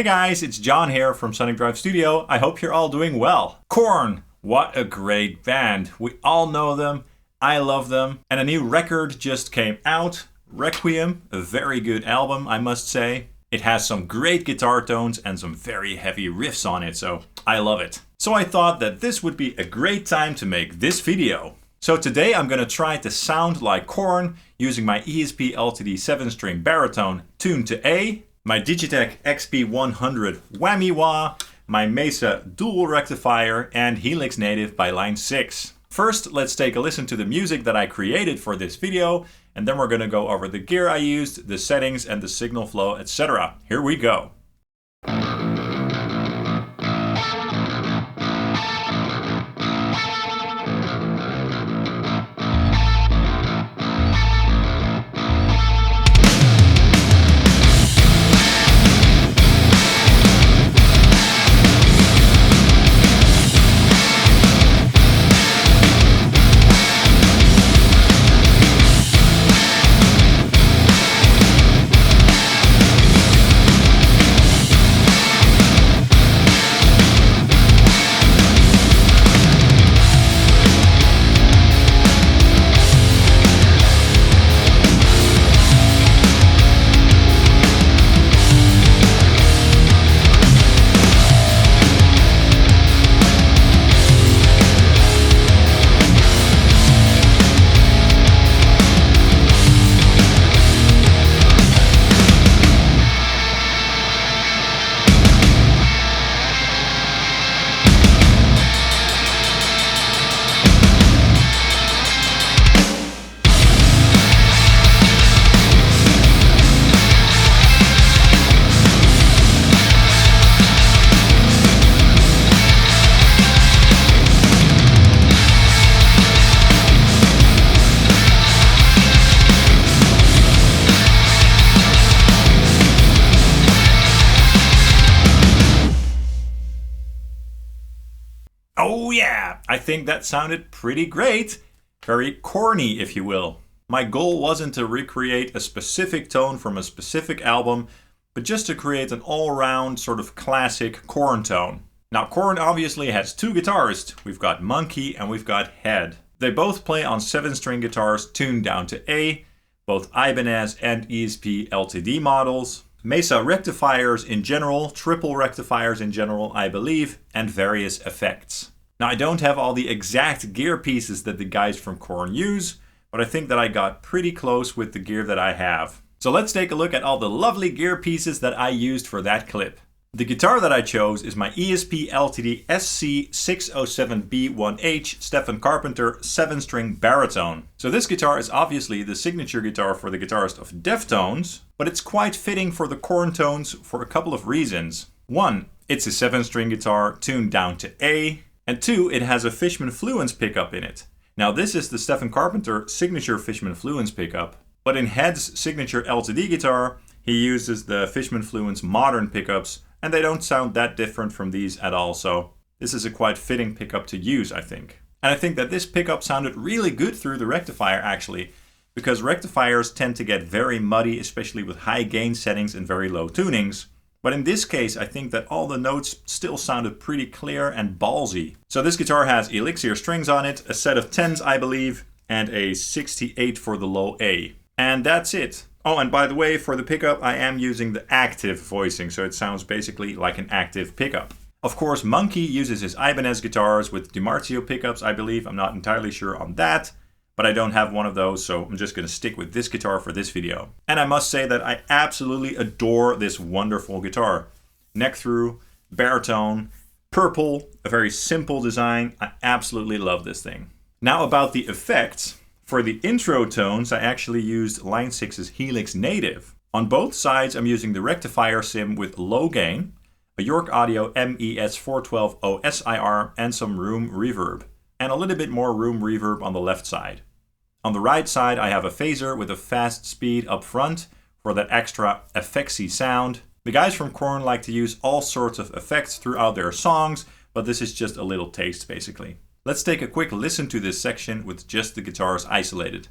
Hey guys, it's John here from Sonic Drive Studio. I hope you're all doing well. Korn, what a great band. We all know them, I love them, and a new record just came out, Requiem, a very good album, I must say. It has some great guitar tones and some very heavy riffs on it, so I love it. So I thought that this would be a great time to make this video. So today I'm going to try to sound like Korn using my ESP LTD 7-string baritone tuned to A, my Digitech XP100 Whammy wah, my Mesa Dual Rectifier, and Helix native by line 6. First, let's take a listen to the music that I created for this video, and then we're going to go over the gear I used, the settings, and the signal flow, etc. Here we go. Oh yeah, I think that sounded pretty great. Very corny, if you will. My goal wasn't to recreate a specific tone from a specific album, but just to create an all-round sort of classic Korn tone. Now Korn obviously has two guitarists. We've got Monkey and we've got Head. They both play on 7-string guitars tuned down to A, both Ibanez and ESP LTD models. Mesa rectifiers in general, triple rectifiers in general, I believe, and various effects. Now I don't have all the exact gear pieces that the guys from Korn use, but I think that I got pretty close with the gear that I have. So let's take a look at all the lovely gear pieces that I used for that clip. The guitar that I chose is my ESP LTD SC-607B 1H Stef Carpenter 7-string baritone. So this guitar is obviously the signature guitar for the guitarist of Deftones, but it's quite fitting for the Korn tones for a couple of reasons. One, it's a 7-string guitar tuned down to A, and two, it has a Fishman Fluence pickup in it. Now this is the Stef Carpenter signature Fishman Fluence pickup, but in Head's signature LTD guitar, he uses the Fishman Fluence modern pickups, and they don't sound that different from these at all, so this is a quite fitting pickup to use, I think. And I think that this pickup sounded really good through the rectifier actually, because rectifiers tend to get very muddy, especially with high gain settings and very low tunings. But in this case, I think that all the notes still sounded pretty clear and ballsy. So this guitar has Elixir strings on it, a set of 10s I believe, and a 68 for the low A. And that's it. Oh, and by the way, for the pickup, I am using the active voicing, so it sounds basically like an active pickup. Of course, Monkey uses his Ibanez guitars with DiMarzio pickups, I believe. I'm not entirely sure on that, but I don't have one of those, so I'm just going to stick with this guitar for this video. And I must say that I absolutely adore this wonderful guitar. Neck through, baritone, purple, a very simple design. I absolutely love this thing. Now about the effects. For the intro tones, I actually used line 6's Helix native. On both sides, I'm using the rectifier sim with low gain, a York Audio MES412 OSIR, and some room reverb, and a little bit more room reverb on the left side. On the right side, I have a phaser with a fast speed up front for that extra effectsy sound. The guys from Korn like to use all sorts of effects throughout their songs, but this is just a little taste basically. Let's take a quick listen to this section with just the guitars isolated.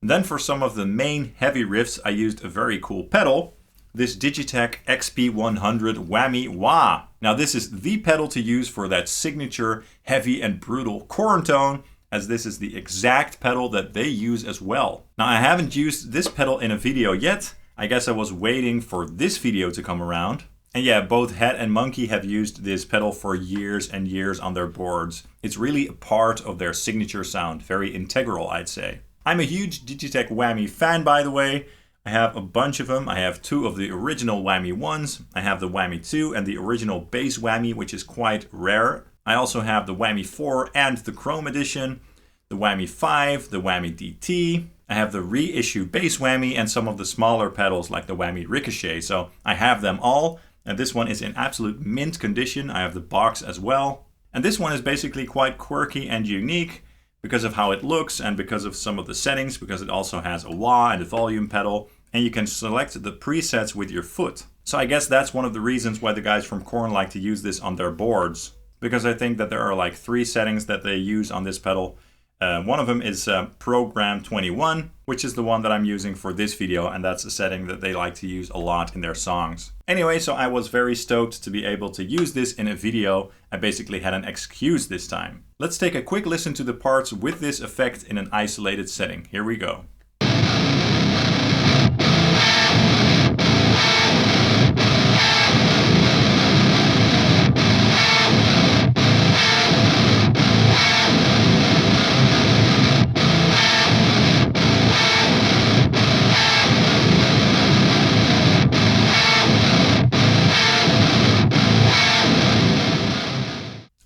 Then for some of the main heavy riffs, I used a very cool pedal, this Digitech XP100 Whammy Wah. Now this is the pedal to use for that signature heavy and brutal Korn tone, as this is the exact pedal that they use as well. Now I haven't used this pedal in a video yet. I guess I was waiting for this video to come around. And yeah, both Head and Monkey have used this pedal for years and years on their boards. It's really a part of their signature sound, very integral, I'd say. I'm a huge Digitech Whammy fan, by the way. I have a bunch of them. I have 2 of the original Whammy 1s. I have the Whammy 2 and the original bass Whammy, which is quite rare. I also have the Whammy 4 and the Chrome edition, the Whammy 5, the Whammy DT. I have the reissue bass Whammy and some of the smaller pedals like the Whammy Ricochet. So I have them all. And this one is in absolute mint condition. I have the box as well. And this one is basically quite quirky and unique because of how it looks and because of some of the settings, because it also has a wah and a volume pedal, and you can select the presets with your foot. So I guess that's one of the reasons why the guys from Korn like to use this on their boards, because I think that there are like 3 settings that they use on this pedal. One of them is Program 21, which is the one that I'm using for this video, and that's a setting that they like to use a lot in their songs. Anyway, so I was very stoked to be able to use this in a video. I basically had an excuse this time. Let's take a quick listen to the parts with this effect in an isolated setting. Here we go.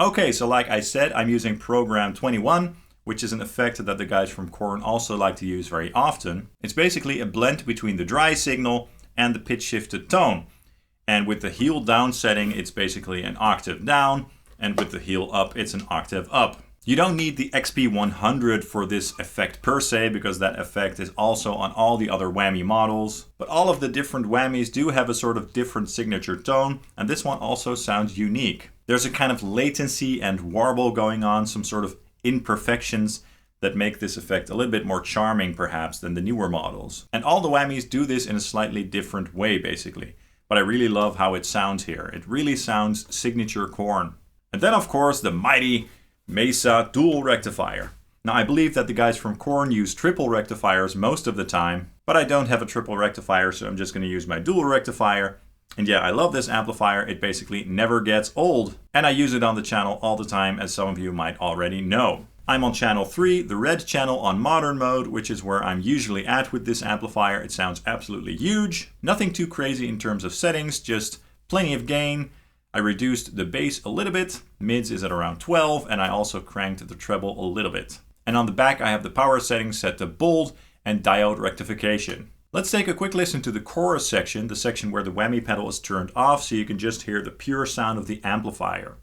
Okay, so like I said, I'm using Program 21, which is an effect that the guys from Korn also like to use very often. It's basically a blend between the dry signal and the pitch shifted tone. And with the heel down setting, it's basically an octave down, and with the heel up, it's an octave up. You don't need the XP100 for this effect per se, because that effect is also on all the other Whammy models. But all of the different Whammys do have a sort of different signature tone, and this one also sounds unique. There's a kind of latency and warble going on, some sort of imperfections that make this effect a little bit more charming perhaps than the newer models. And all the Whammys do this in a slightly different way basically. But I really love how it sounds here. It really sounds signature Korn. And then of course the mighty Mesa Dual Rectifier. Now I believe that the guys from Korn use triple rectifiers most of the time, but I don't have a triple rectifier, so I'm just going to use my dual rectifier. And yeah, I love this amplifier. It basically never gets old. And I use it on the channel all the time, as some of you might already know. I'm on channel 3, the red channel on modern mode, which is where I'm usually at with this amplifier. It sounds absolutely huge. Nothing too crazy in terms of settings, just plenty of gain. I reduced the bass a little bit. Mids is at around 12, and I also cranked the treble a little bit. And on the back, I have the power settings set to bold and diode rectification. Let's take a quick listen to the chorus section, the section where the Whammy pedal is turned off, so you can just hear the pure sound of the amplifier.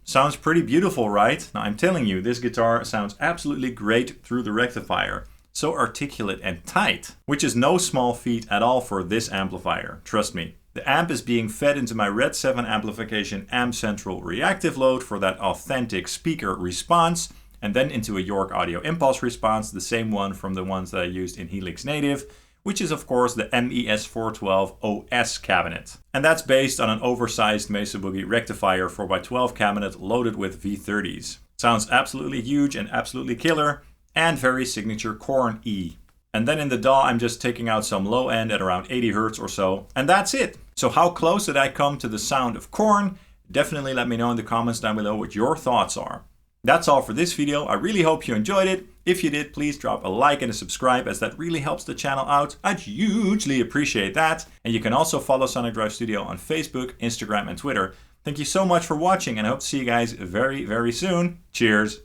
Sounds pretty beautiful, right? Now I'm telling you, this guitar sounds absolutely great through the rectifier. So articulate and tight, which is no small feat at all for this amplifier, trust me. The amp is being fed into my RedSeven Amplification Amp Central reactive load for that authentic speaker response, and then into a York Audio Impulse response, the same one from the ones that I used in Helix Native, which is of course the MES412 OS cabinet. And that's based on an oversized Mesa Boogie rectifier 4x12 cabinet loaded with V30s. Sounds absolutely huge and absolutely killer, and very signature Korn-y. And then in the DAW I'm just taking out some low end at around 80 Hz or so, and that's it. So how close did I come to the sound of Korn? Definitely let me know in the comments down below what your thoughts are. That's all for this video. I really hope you enjoyed it. If you did, please drop a like and a subscribe, as that really helps the channel out. I'd hugely appreciate that. And you can also follow Sonic Drive Studio on Facebook, Instagram, and Twitter. Thank you so much for watching, and I hope to see you guys very, very soon. Cheers.